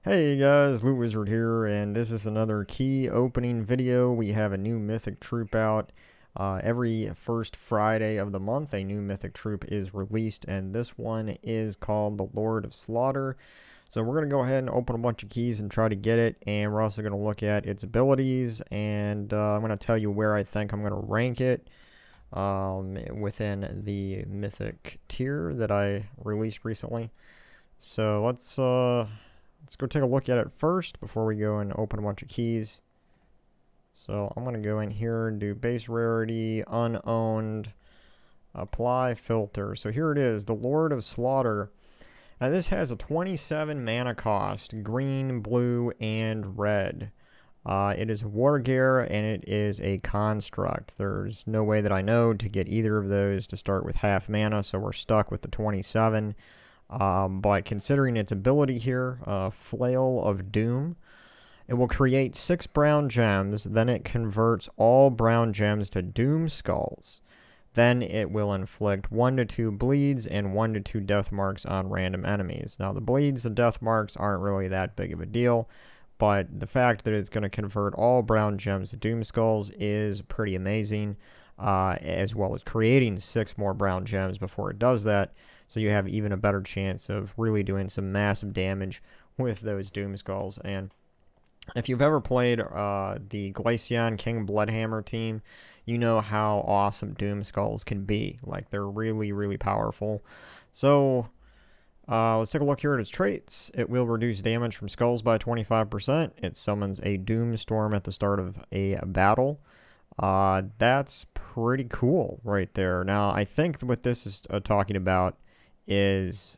Hey guys, LootWizard here, and this is another key opening video. We have a new Mythic troop out. Every first Friday of the month, a new Mythic troop is released, and this one is called the Lord of Slaughter. So we're going to go ahead and open a bunch of keys and try to get it, and we're also going to look at its abilities, and I'm going to tell you where I think I'm going to rank it within the Mythic tier that I released recently. So let's go take a look at it first before we go and open a bunch of keys. So I'm going to go in here and do base rarity, unowned, apply filter. So here it is, the Lord of Slaughter. Now this has a 27 mana cost, green, blue, and red. It is war gear and it is a construct. There's no way that I know to get either of those to start with half mana, so we're stuck with the 27. But considering its ability here, Flail of Doom, it will create 6 brown gems, then it converts all brown gems to Doom Skulls. Then it will inflict 1 to 2 bleeds and 1 to 2 death marks on random enemies. Now the bleeds and death marks aren't really that big of a deal, but the fact that it's going to convert all brown gems to Doom Skulls is pretty amazing, as well as creating 6 more brown gems before it does that. So you have even a better chance of really doing some massive damage with those Doom Skulls. And if you've ever played the Glaceon King Bloodhammer team, you know how awesome Doom Skulls can be. Like, they're really, really powerful. So let's take a look here at its traits. It will reduce damage from skulls by 25%. It summons a Doom Storm at the start of a battle. That's pretty cool right there. Now, I think what this is talking about is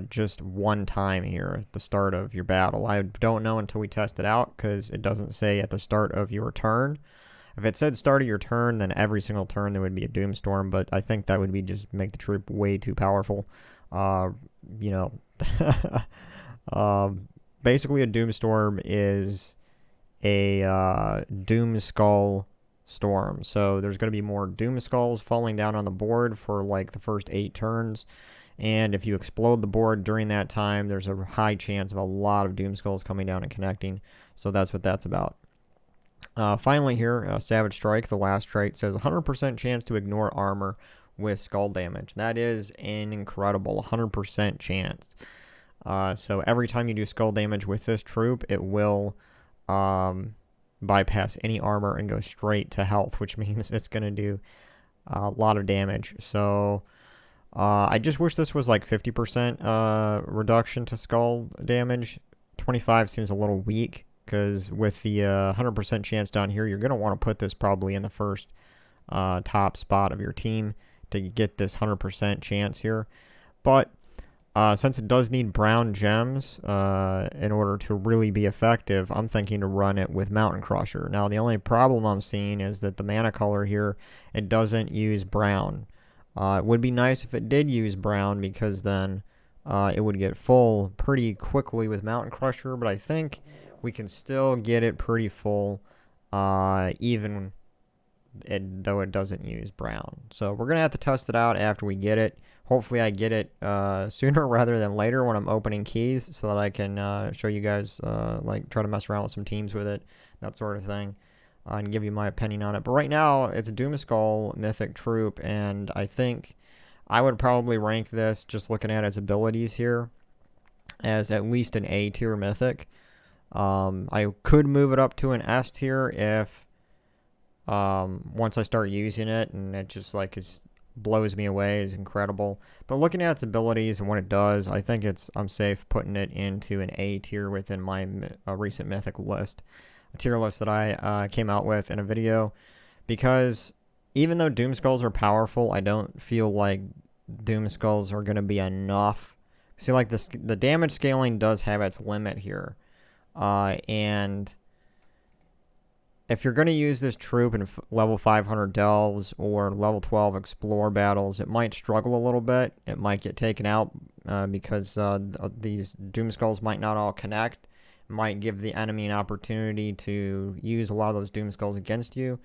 just one time here at the start of your battle. I don't know until we test it out because it doesn't say at the start of your turn. If it said start of your turn, then every single turn there would be a Doomstorm, but I think that would be just make the troop way too powerful. Basically a Doomstorm is a Doom Skull storm. So there's going to be more Doom Skulls falling down on the board for like the first 8 turns. And if you explode the board during that time, there's a high chance of a lot of Doom Skulls coming down and connecting. So that's what that's about. Finally here, Savage Strike, the last trait, says 100% chance to ignore armor with skull damage. That is an incredible 100% chance. So every time you do skull damage with this troop, it will bypass any armor and go straight to health, which means it's going to do a lot of damage. So I just wish this was like 50% reduction to skull damage. 25 seems a little weak because with the 100% chance down here, you're going to want to put this probably in the first top spot of your team to get this 100% chance here. But since it does need brown gems in order to really be effective, I'm thinking to run it with Mountain Crusher. Now, the only problem I'm seeing is that the mana color here, it doesn't use brown. It would be nice if it did use brown because then it would get full pretty quickly with Mountain Crusher, but I think we can still get it pretty full even though it doesn't use brown. So we're going to have to test it out after we get it. Hopefully I get it sooner rather than later when I'm opening keys so that I can show you guys, like try to mess around with some teams with it, that sort of thing. And give you my opinion on it. But right now, it's a Doomskull Mythic troop, and I think I would probably rank this, just looking at its abilities here, as at least an A tier Mythic. I could move it up to an S tier if once I start using it, and it just like blows me away, is incredible. But looking at its abilities and what it does, I think I'm safe putting it into an A tier within my recent Mythic list. Tier list that I came out with in a video, because even though Doom Skulls are powerful, I don't feel like Doom Skulls are going to be enough. See, like the damage scaling does have its limit here, and if you're going to use this troop in level 500 delves or level 12 explore battles, it might struggle a little bit. It might get taken out because these Doom Skulls might not all connect. Might give the enemy an opportunity to use a lot of those Doom Skulls against you.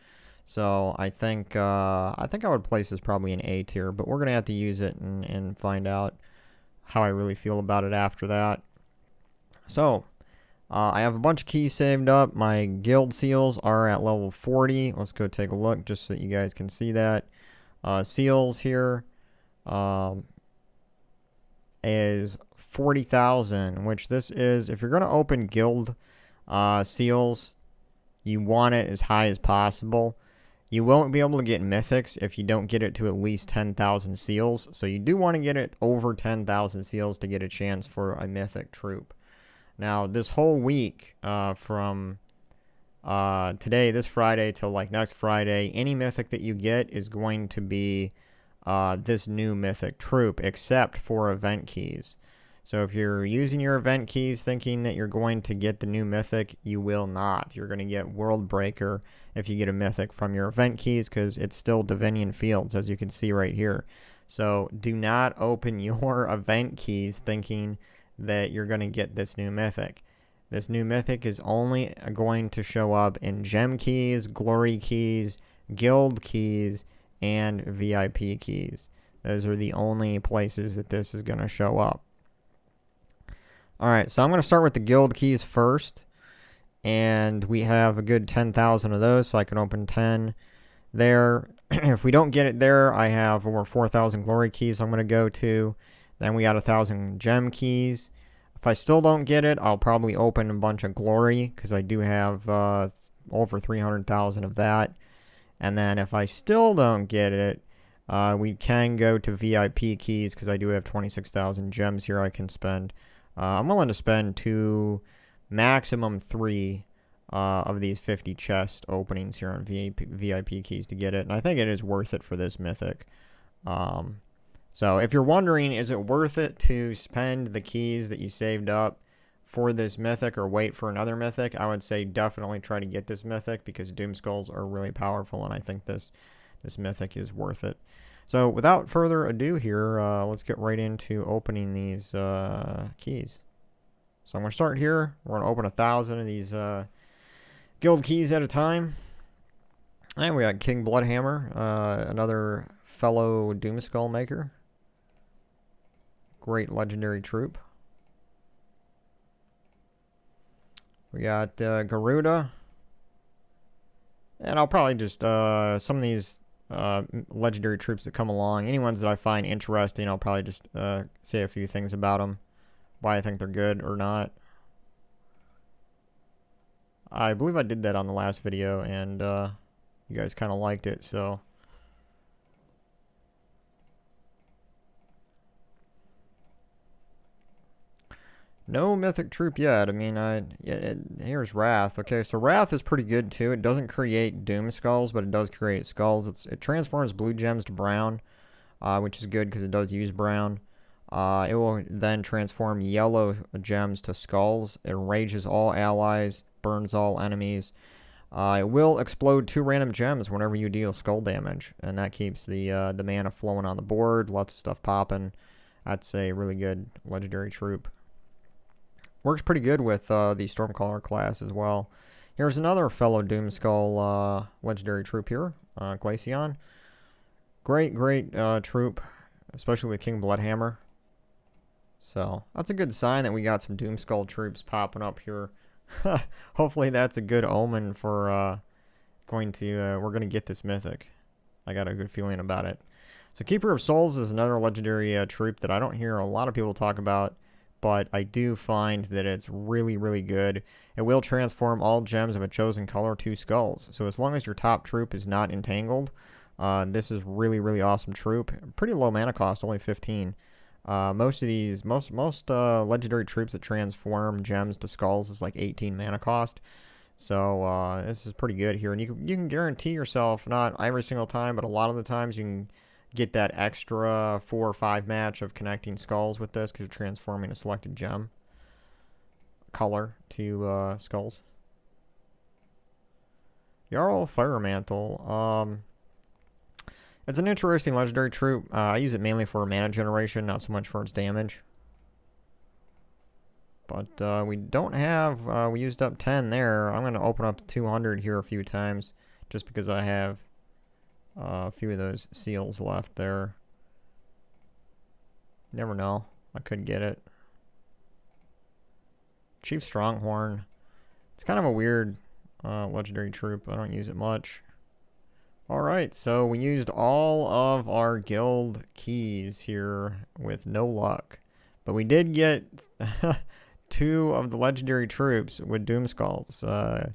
So I think I would place this probably in A tier, but we're going to have to use it and find out how I really feel about it after that. So I have a bunch of keys saved up. My guild seals are at level 40. Let's go take a look just so that you guys can see that. Seals here is 40,000, which this is, if you're going to open guild seals, you want it as high as possible. You won't be able to get mythics if you don't get it to at least 10,000 seals. So you do want to get it over 10,000 seals to get a chance for a mythic troop. Now, this whole week, from today, this Friday, till like next Friday, any mythic that you get is going to be this new mythic troop, except for event keys. So if you're using your event keys thinking that you're going to get the new mythic, you will not. You're going to get World Breaker if you get a mythic from your event keys, because it's still Divinian Fields, as you can see right here. So do not open your event keys thinking that you're going to get this new mythic. This new mythic is only going to show up in gem keys, glory keys, guild keys, and VIP keys. Those are the only places that this is going to show up. Alright, so I'm going to start with the guild keys first. And we have a good 10,000 of those, so I can open 10 there. If we don't get it there, I have over 4,000 glory keys I'm going to go to. Then we got 1,000 gem keys. If I still don't get it, I'll probably open a bunch of glory, because I do have over 300,000 of that. And then if I still don't get it, we can go to VIP keys, because I do have 26,000 gems here I can spend. I'm willing to spend maximum 3 of these 50 chest openings here on VIP keys to get it. And I think it is worth it for this mythic. So if you're wondering, is it worth it to spend the keys that you saved up for this mythic or wait for another mythic, I would say definitely try to get this mythic, because Doom Skulls are really powerful, and I think this mythic is worth it. So without further ado here, let's get right into opening these keys. So I'm going to start here. We're going to open 1,000 of these guild keys at a time. And we got King Bloodhammer, another fellow Doomskull maker. Great legendary troop. We got Garuda. And I'll probably just, some of these legendary troops that come along, any ones that I find interesting, I'll probably just say a few things about them. Why I think they're good or not. I believe I did that on the last video, and you guys kind of liked it, so. No mythic troop yet. I mean, here's Wrath. Okay, so Wrath is pretty good too. It doesn't create Doom Skulls, but it does create skulls. It transforms blue gems to brown, which is good because it does use brown. It will then transform yellow gems to skulls. It enrages all allies, burns all enemies. It will explode 2 random gems whenever you deal skull damage, and that keeps the mana flowing on the board. Lots of stuff popping. That's a really good legendary troop. Works pretty good with the Stormcaller class as well. Here's another fellow Doomskull legendary troop here, Glaceon. Great troop, especially with King Bloodhammer. So that's a good sign that we got some Doomskull troops popping up here. Hopefully that's a good omen for we're gonna get this mythic. I got a good feeling about it. So Keeper of Souls is another legendary troop that I don't hear a lot of people talk about, but I do find that it's really good. It will transform all gems of a chosen color to skulls. So as long as your top troop is not entangled, this is really awesome troop. Pretty low mana cost, only 15. Most legendary troops that transform gems to skulls is like 18 mana cost. So this is pretty good here, and you can guarantee yourself, not every single time, but a lot of the times you can get that extra 4 or 5 match of connecting skulls with this, because you're transforming a selected gem color to skulls. Jarl Firemantle. It's an interesting legendary troop. I use it mainly for mana generation, not so much for its damage. But we don't have, we used up 10 there. I'm going to open up 200 here a few times, just because I have a few of those seals left there. Never know. I could get it. Chief Stronghorn. It's kind of a weird legendary troop. I don't use it much. Alright, so we used all of our guild keys here with no luck. But we did get 2 of the legendary troops with Doomskulls.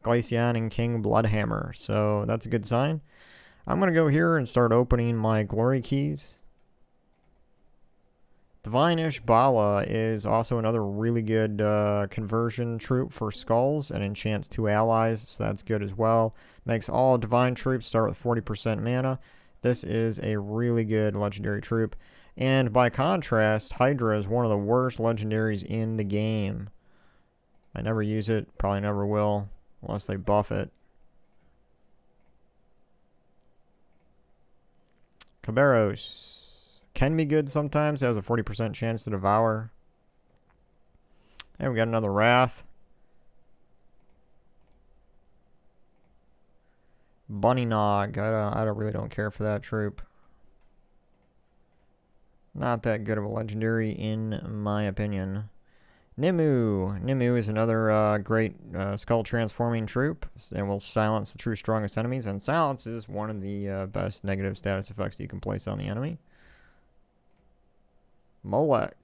Glacian and King Bloodhammer. So that's a good sign. I'm going to go here and start opening my glory keys. Divine-ish Bala is also another really good conversion troop for skulls and enchants 2 allies, so that's good as well. Makes all divine troops start with 40% mana. This is a really good legendary troop. And by contrast, Hydra is one of the worst legendaries in the game. I never use it, probably never will, unless they buff it. Caberos can be good sometimes. It has a 40% chance to devour. And we got another Wrath. Bunny Nog. I really don't care for that troop. Not that good of a legendary in my opinion. Nimue. Nimue is another great skull transforming troop and will silence the true strongest enemies. And silence is one of the best negative status effects that you can place on the enemy. Molech.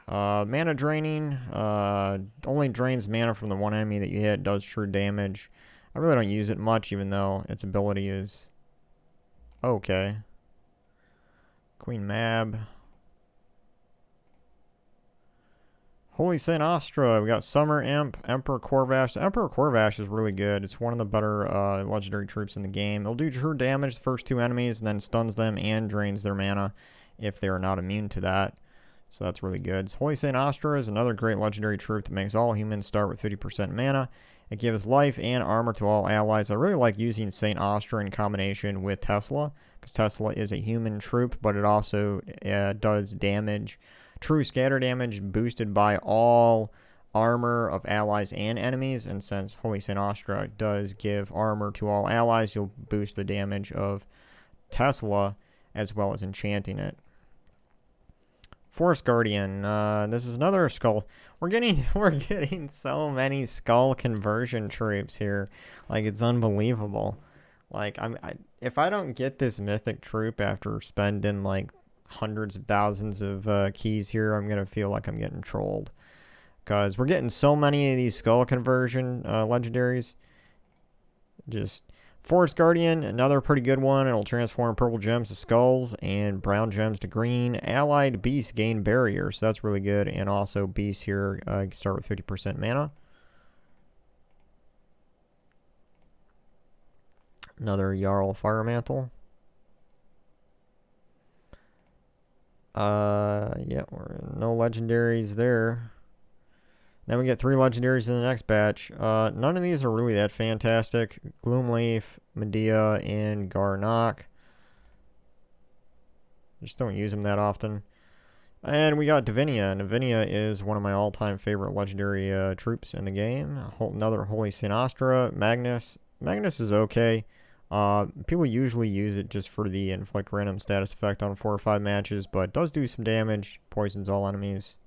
Mana draining. Only drains mana from the one enemy that you hit. Does true damage. I really don't use it much, even though its ability is okay. Queen Mab. Holy Saint Astra. We got Summer Imp, Emperor Corvash. Emperor Corvash is really good. It's one of the better legendary troops in the game. It'll do true damage to the first 2 enemies and then stuns them and drains their mana if they are not immune to that. So that's really good. Holy Saint Astra is another great legendary troop that makes all humans start with 50% mana. It gives life and armor to all allies. I really like using Saint Astra in combination with Tesla, because Tesla is a human troop, but it also does damage, true scatter damage, boosted by all armor of allies and enemies. And since Holy Saint Astra does give armor to all allies, you'll boost the damage of Tesla as well as enchanting it. Forest Guardian. This is another skull. We're getting so many skull conversion troops here. Like, it's unbelievable. Like, if I don't get this mythic troop after spending like hundreds of thousands of keys here, I'm gonna feel like I'm getting trolled. Because we're getting so many of these skull conversion legendaries. Just Forest Guardian, another pretty good one. It'll transform purple gems to skulls and brown gems to green. Allied beasts gain barrier, so that's really good. And also beasts here start with 50% mana. Another Jarl Firemantle. Yeah, no legendaries there. Then we get 3 legendaries in the next batch. None of these are really that fantastic. Gloomleaf, Medea, and Garnock. Just don't use them that often. And we got Divinia. Divinia is one of my all-time favorite legendary troops in the game. Another Holy Saint Astra. Magnus. Magnus is okay. People usually use it just for the inflict random status effect on 4 or 5 matches, but it does do some damage. Poisons all enemies.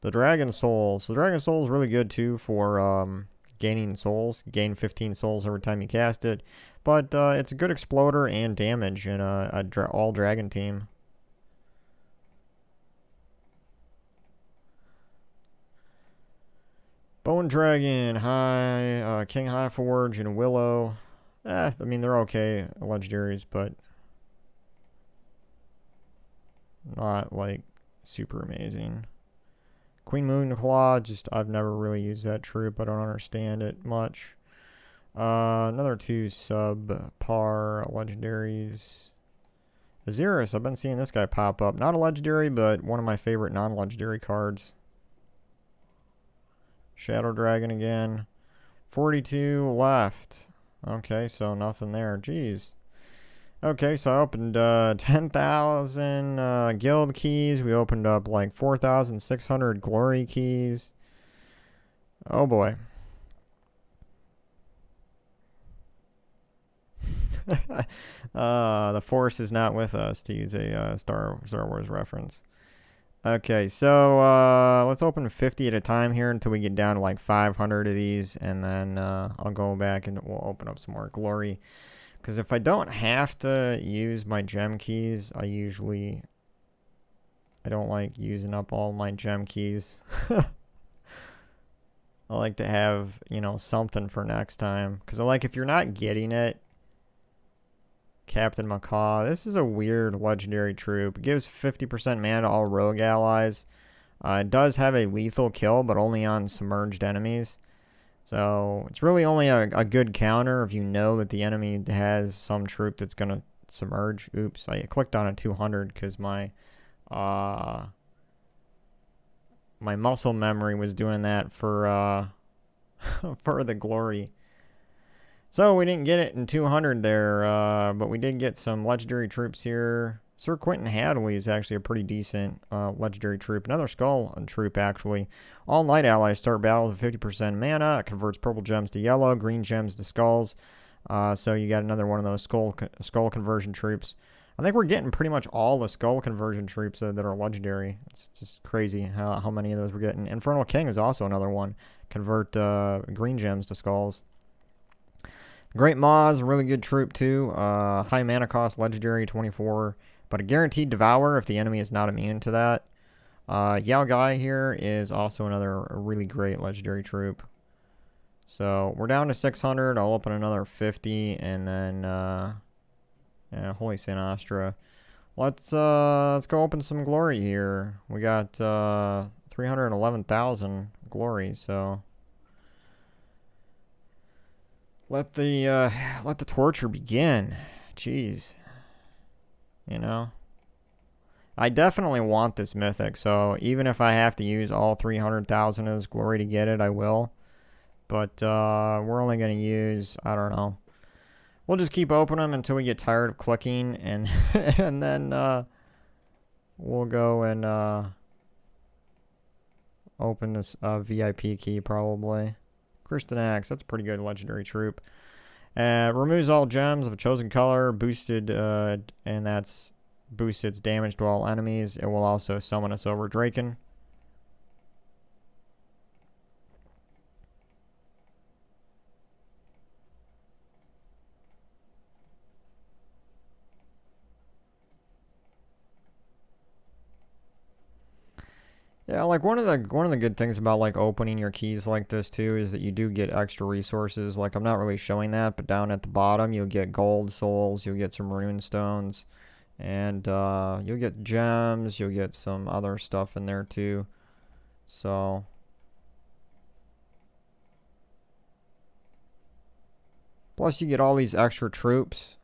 The Dragon Soul. So the Dragon Soul is really good too for gaining souls. Gain 15 souls every time you cast it. But it's a good exploder and damage in all dragon team. Bone Dragon, King Highforge, and Willow. I mean, they're okay legendaries, but not like super amazing. Queen Moonclaw, just I've never really used that troop. I don't understand it much. Another 2 subpar legendaries. Azirus, I've been seeing this guy pop up. Not a legendary, but one of my favorite non-legendary cards. Shadow Dragon again. 42 left. Okay, so nothing there. Jeez. Okay, so I opened 10,000 guild keys. We opened up like 4,600 glory keys. Oh boy. The Force is not with us, to use a Star Wars reference. Okay, so let's open 50 at a time here until we get down to like 500 of these, and then I'll go back and we'll open up some more glory. Because if I don't have to use my gem keys, I don't like using up all my gem keys. I like to have, something for next time. Because if you're not getting it, Captain Macaw. This is a weird legendary troop. It gives 50% mana to all rogue allies. It does have a lethal kill, but only on submerged enemies. So it's really only a good counter if you know that the enemy has some troop that's going to submerge. Oops, I clicked on a 200 because my muscle memory was doing that for for the glory. So we didn't get it in 200 there, but we did get some legendary troops here. Sir Quentin Hadley is actually a pretty decent legendary troop. Another skull troop, actually. All knight allies start battles with 50% mana. It converts purple gems to yellow, green gems to skulls. So you got another one of those skull conversion troops. I think we're getting pretty much all the skull conversion troops that are legendary. It's just crazy how many of those we're getting. Infernal King is also another one. Convert green gems to skulls. Great Maw is a really good troop too. High mana cost, legendary, 24. But a guaranteed devour if the enemy is not immune to that. Yao Gai here is also another really great legendary troop. So we're down to 600. I'll open another 50 and then yeah, Holy Saint Astra. Let's go open some glory here. We got 311,000 glory, so let the torture begin. Jeez. I definitely want this mythic, so even if I have to use all 300,000 of this glory to get it, I will. But we're only going to use, I don't know. We'll just keep opening them until we get tired of clicking, and and then we'll go and open this VIP key probably. Kristen Axe, that's a pretty good legendary troop. Removes all gems of a chosen color, boosted, and that's boosts its damage to all enemies. It will also summon us over Draken. Yeah, one of the good things about opening your keys like this too is that you do get extra resources. I'm not really showing that, but down at the bottom you'll get gold souls, you'll get some rune stones, and you'll get gems, you'll get some other stuff in there too. So plus you get all these extra troops.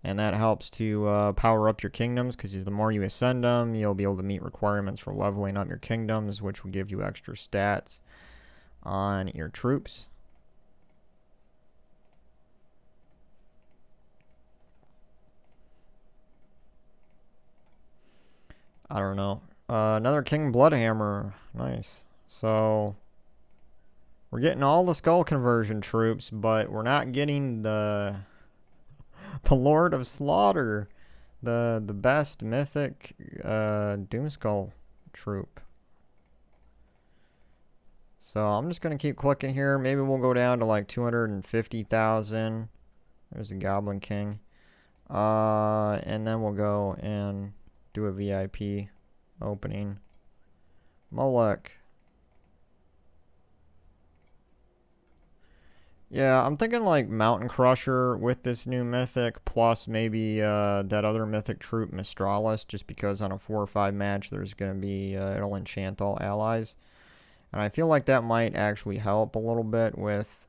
And that helps to power up your kingdoms, because the more you ascend them, you'll be able to meet requirements for leveling up your kingdoms, which will give you extra stats on your troops. I don't know. Another King Bloodhammer. Nice. So we're getting all the skull conversion troops, but we're not getting the Lord of Slaughter, the best mythic Doomskull troop. So I'm just gonna keep clicking here. Maybe we'll go down to 250,000. There's a Goblin King, and then we'll go and do a VIP opening. Molech. Yeah, I'm thinking Mountain Crusher with this new mythic, plus maybe that other mythic troop, Mistralis, just because on a 4 or 5 match there's going to be, it'll enchant all allies. And I feel like that might actually help a little bit with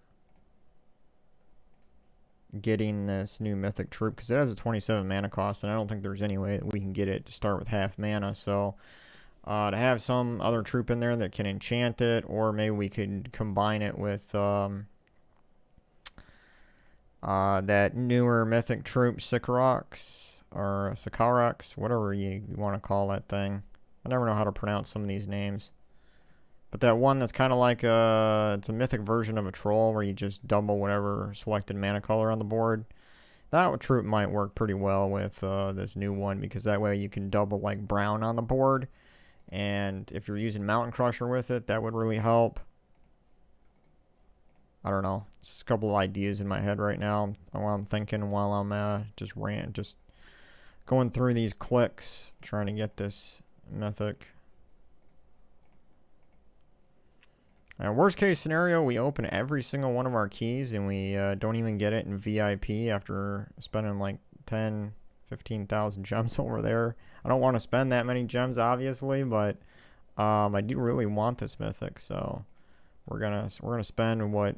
getting this new mythic troop, because it has a 27 mana cost, and I don't think there's any way that we can get it to start with half mana. So to have some other troop in there that can enchant it, or maybe we could combine it with that newer mythic troop, Sycorax, or Sycorax, whatever you want to call that thing. I never know how to pronounce some of these names. But that one that's kind of it's a mythic version of a troll where you just double whatever selected mana color on the board. That troop might work pretty well with this new one, because that way you can double brown on the board. And if you're using Mountain Crusher with it, that would really help. I don't know. Just a couple of ideas in my head right now while I'm thinking, while I'm just going through these clicks, trying to get this Mythic. And worst case scenario, we open every single one of our keys and we don't even get it in VIP after spending like 10, 15,000 gems over there. I don't want to spend that many gems, obviously, but I do really want this Mythic, so we're gonna spend what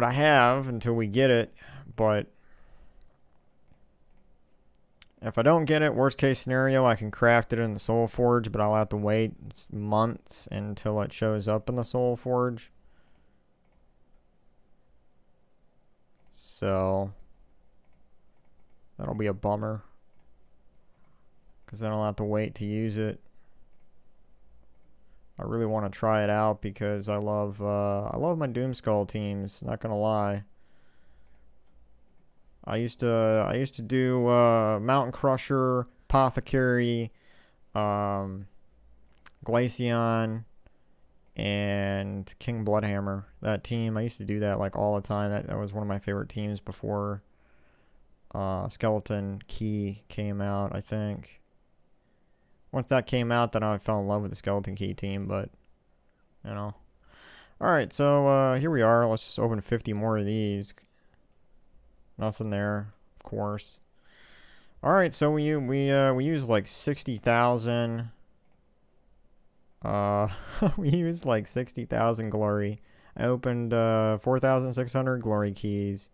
I have until we get it. But if I don't get it, worst case scenario, I can craft it in the Soul Forge, but I'll have to wait months until it shows up in the Soul Forge. So that'll be a bummer, because then I'll have to wait to use it. I really want to try it out because I love my Doomskull teams, not gonna lie. I used to do Mountain Crusher, Apothecary, Glaceon, and King Bloodhammer. That team, I used to do that like all the time. That was one of my favorite teams before Skeleton Key came out, I think. Once that came out, then I fell in love with the Skeleton Key team, but, you know. Alright, so here we are. Let's just open 50 more of these. Nothing there, of course. Alright, so we used like 60,000. We used like 60,000 glory. I opened 4,600 glory keys.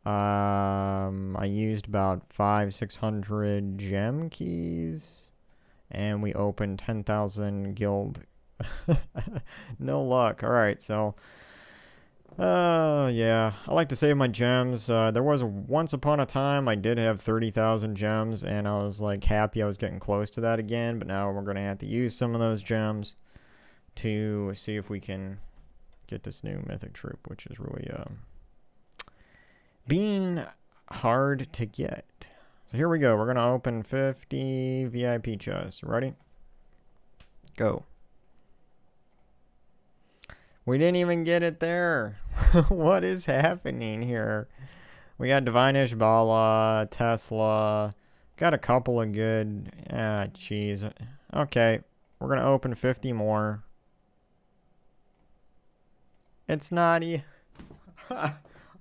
I used about 500-600 gem keys. And we opened 10,000 guild. No luck. Alright, so yeah, I like to save my gems. There was once upon a time I did have 30,000 gems, and I was like happy I was getting close to that again, but now we're gonna have to use some of those gems to see if we can get this new Mythic troop, which is really being hard to get. So here we go. We're gonna open 50 VIP chests. Ready? Go. We didn't even get it there. What is happening here? We got Divine Ishbala, Tesla. Got a couple of good... jeez. Okay. We're going to open 50 more. It's not...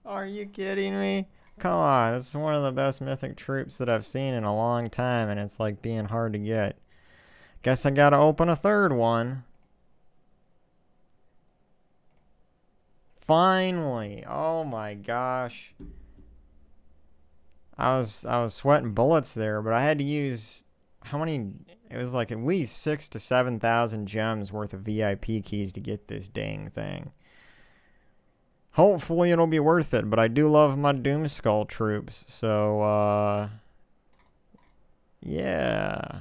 Are you kidding me? Come on. This is one of the best Mythic troops that I've seen in a long time, and it's like being hard to get. Guess I got to open a third one. Finally. Oh my gosh. I was sweating bullets there, but I had to use how many? It was like at least 6,000 to 7,000 gems worth of VIP keys to get this dang thing. Hopefully it'll be worth it, but I do love my Doomskull troops, so yeah.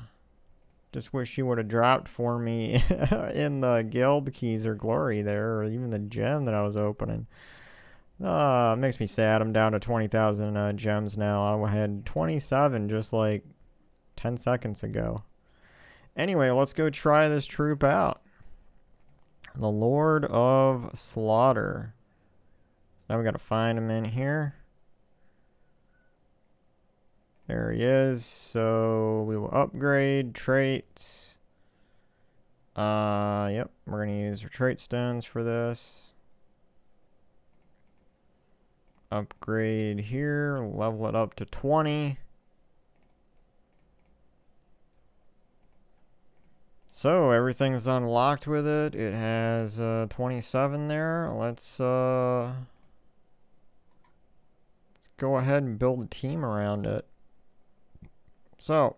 Just wish you would have dropped for me in the guild keys or glory there, or even the gem that I was opening. It makes me sad. I'm down to 20,000 gems now. I had 27 just like 10 seconds ago. Anyway, let's go try this troop out. The Lord of Slaughter. Now we got to find him in here. There he is. So we will upgrade traits. Yep, we're gonna use our trait stones for this. Upgrade here, level it up to 20. So everything's unlocked with it. It has 27 there. Let's go ahead and build a team around it. So,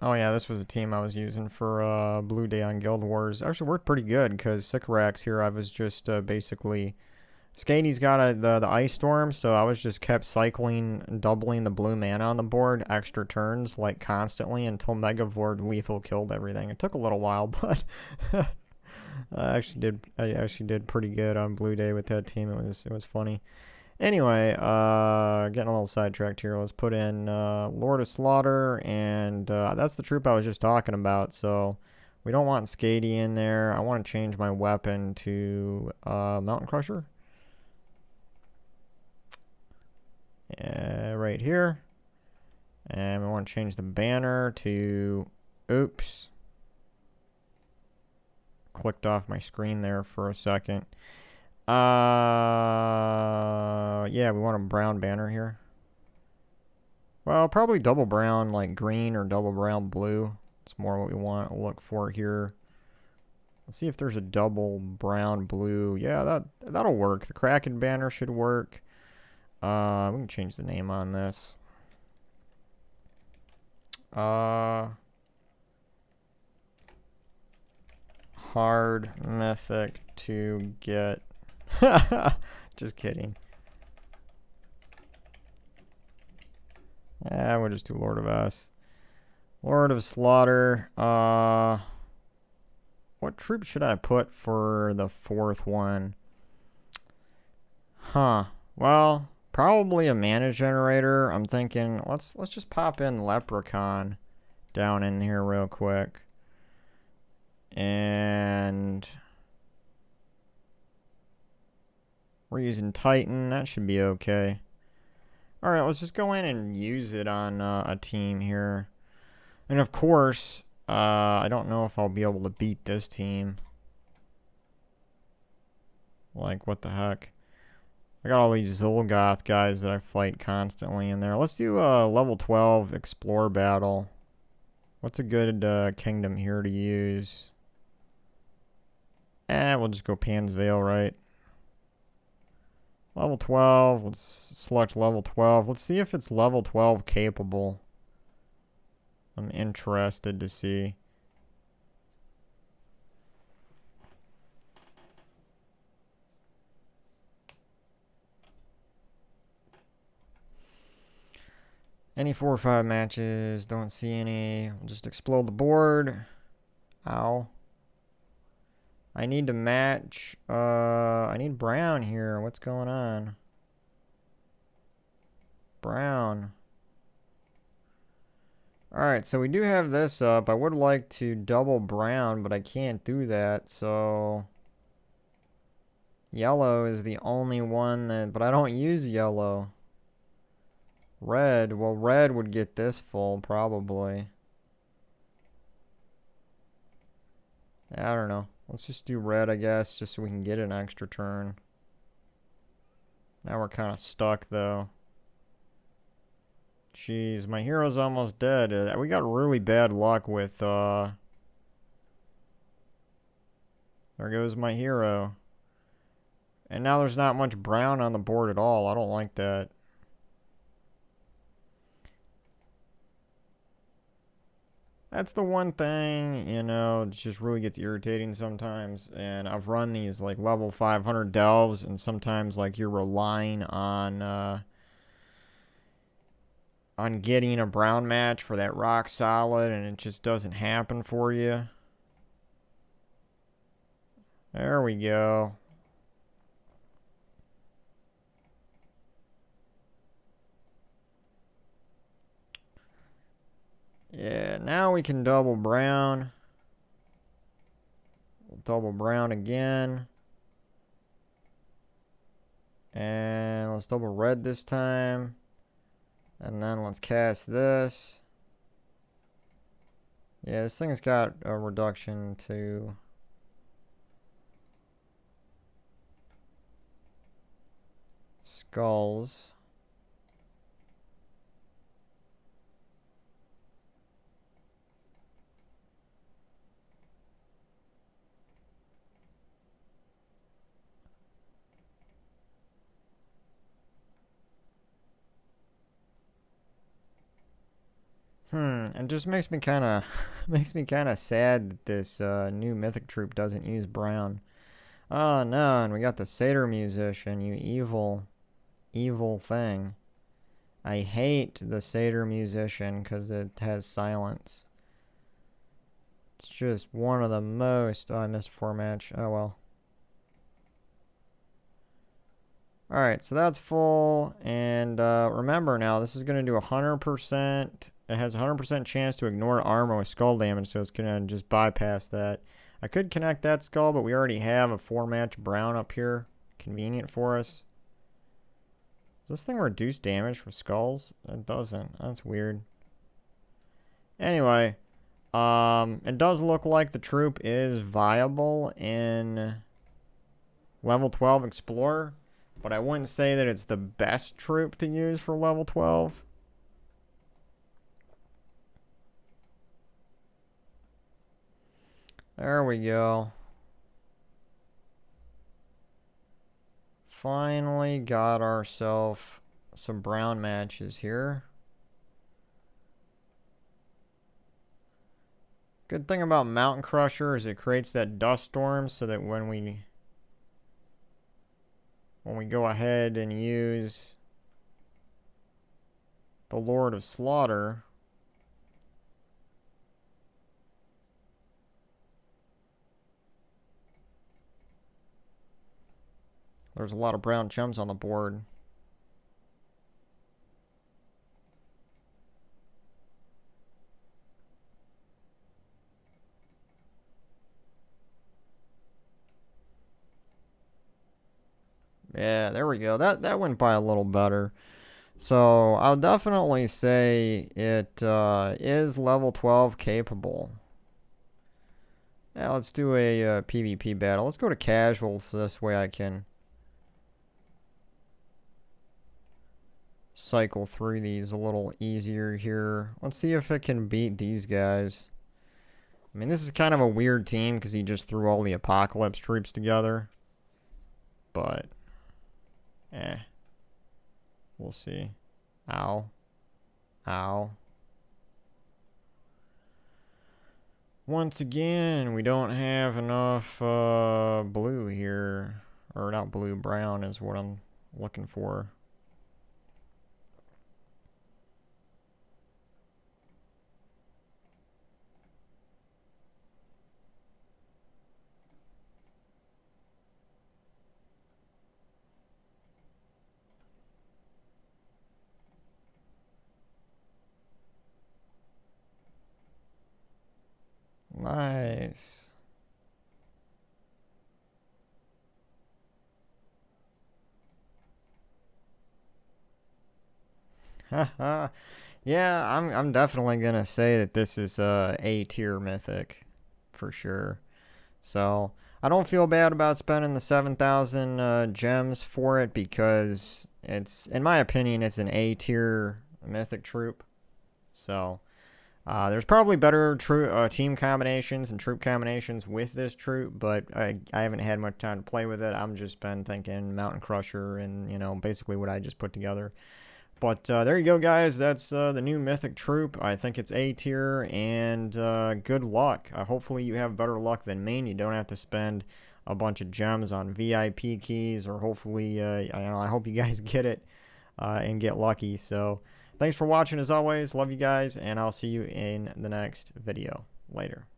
oh yeah, this was a team I was using for Blue Day on Guild Wars. Actually worked pretty good because Sycorax here, I was just basically... Skady's got the Ice Storm, so I was just kept cycling, doubling the blue mana on the board, extra turns, like constantly, until Megavord Lethal killed everything. It took a little while, but I actually did pretty good on Blue Day with that team. It was funny. Anyway, getting a little sidetracked here. Let's put in Lord of Slaughter, and that's the troop I was just talking about. So we don't want Skady in there. I want to change my weapon to Mountain Crusher. Right here. And we want to change the banner to, oops. Clicked off my screen there for a second. Yeah, we want a brown banner here. Well, probably double brown, like green or double brown blue. It's more what we want to look for here. Let's see if there's a double brown blue. Yeah, that'll work. The Kraken banner should work. We can change the name on this. Hard Mythic to get. Just kidding. We'll just do Lord of Us. Lord of Slaughter. What troop should I put for the fourth one? Well, probably a mana generator. I'm thinking let's just pop in Leprechaun down in here real quick. And we're using Titan. That should be okay. Alright, let's just go in and use it on a team here. And of course, I don't know if I'll be able to beat this team. Like, what the heck? I got all these Zolgoth guys that I fight constantly in there. Let's do a level 12 Explore battle. What's a good kingdom here to use? We'll just go Pan's Veil, right? Level 12. Let's select level 12. Let's see if it's level 12 capable. I'm interested to see. Any 4 or 5 matches. Don't see any. We'll just explode the board. Ow. I need to match. I need brown here. What's going on? Brown. Alright, so we do have this up. I would like to double brown, but I can't do that, so yellow is the only one that, but I don't use yellow. Red, well, red would get this full, probably. I don't know. Let's just do red, I guess, just so we can get an extra turn. Now we're kind of stuck, though. Jeez, my hero's almost dead. We got really bad luck with, there goes my hero. And now there's not much brown on the board at all. I don't like that. That's the one thing, you know, it just really gets irritating sometimes. And I've run these, like, level 500 delves, and sometimes, like, you're relying on getting a brown match for that rock solid, and it just doesn't happen for you. There we go. Yeah, now we can double brown. We'll double brown again. And let's double red this time. And then let's cast this. Yeah, this thing's got a reduction to skulls. It just makes me kind of sad that this new Mythic troop doesn't use brown. Oh no, and we got the Satyr Musician, you evil thing. I hate the Satyr Musician because it has silence. It's just one of the most. Oh, I missed 4 match. Oh well. Alright, so that's full, and remember now, this is going to do 100%, it has a 100% chance to ignore armor with skull damage, so it's going to just bypass that. I could connect that skull, but we already have a 4-match brown up here, convenient for us. Does this thing reduce damage for skulls? It doesn't, that's weird. Anyway, it does look like the troop is viable in level 12 Explorer. But I wouldn't say that it's the best troop to use for level 12. There we go. Finally got ourselves some brown matches here. Good thing about Mountain Crusher is it creates that dust storm so that when we go ahead and use the Lord of Slaughter, there's a lot of brown gems on the board. Yeah, there we go. That went by a little better. So I'll definitely say it is level 12 capable. Yeah, let's do a PvP battle. Let's go to casual so this way I can cycle through these a little easier here. Let's see if it can beat these guys. I mean, this is kind of a weird team because he just threw all the Apocalypse troops together. But we'll see. Ow. Ow. Once again, we don't have enough blue here. Or not blue, brown is what I'm looking for. Nice. Haha. Yeah, I'm definitely gonna say that this is A tier mythic for sure. So I don't feel bad about spending the 7,000 gems for it because it's, in my opinion, it's an A tier mythic troop. So there's probably better team combinations and troop combinations with this troop, but I haven't had much time to play with it. I'm just been thinking Mountain Crusher and, you know, basically what I just put together. But there you go, guys. That's the new Mythic troop. I think it's A tier, and good luck. Hopefully you have better luck than me, and you don't have to spend a bunch of gems on VIP keys, or hopefully, I hope you guys get it and get lucky. So thanks for watching as always. Love you guys, and I'll see you in the next video. Later.